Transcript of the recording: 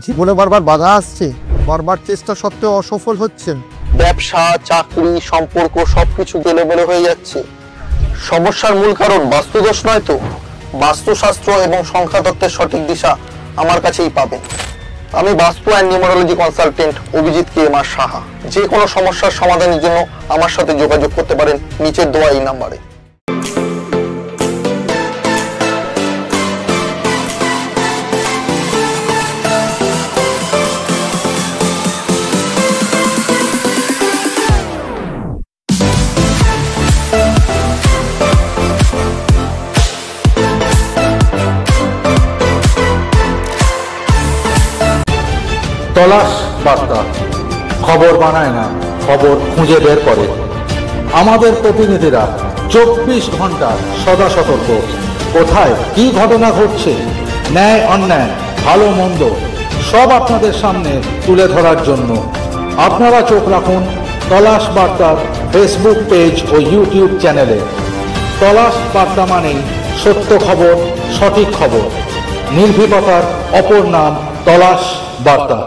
জীবনে বারবার বাধা আসছে, বারবার চেষ্টা সত্ত্বেও অসফল হচ্ছেন। ব্যবসা, চাকরি, সম্পর্ক সবকিছু গোলমেলে হয়ে যাচ্ছে। সমস্যার মূল কারণ বাস্তুদোষ নয় তো? বাস্তুশাস্ত্র এবং সংখ্যাতত্ত্বের সঠিক দিশা আমার কাছেই পাবেন। আমি vastu and numerology consultant Abhijit K M R Saha. যে কোনো সমস্যার সমাধানের জন্য আমার সাথে যোগাযোগ করতে পারেন নিচের দেওয়া এই নাম্বারে। তলাশ বার্তা খবর বানায় না, খবর খুঁজে বের করে। আমাদের প্রতিনিধিরা 24 ঘন্টা সদা সতর্ক। কোথায় কি ঘটনা ঘটছে, ন্যায় অন্যায়, ভালো মন্দ সব আপনাদের সামনে তুলে ধরার জন্য আপনারা চোখ রাখুন তলাশ বার্তার ফেসবুক পেজ ও ইউটিউব চ্যানেলে। তলাশ বার্তা মানেই সত্য খবর, সঠিক খবর। নির্ভীকতার অপর নাম তলাশ বার্তা।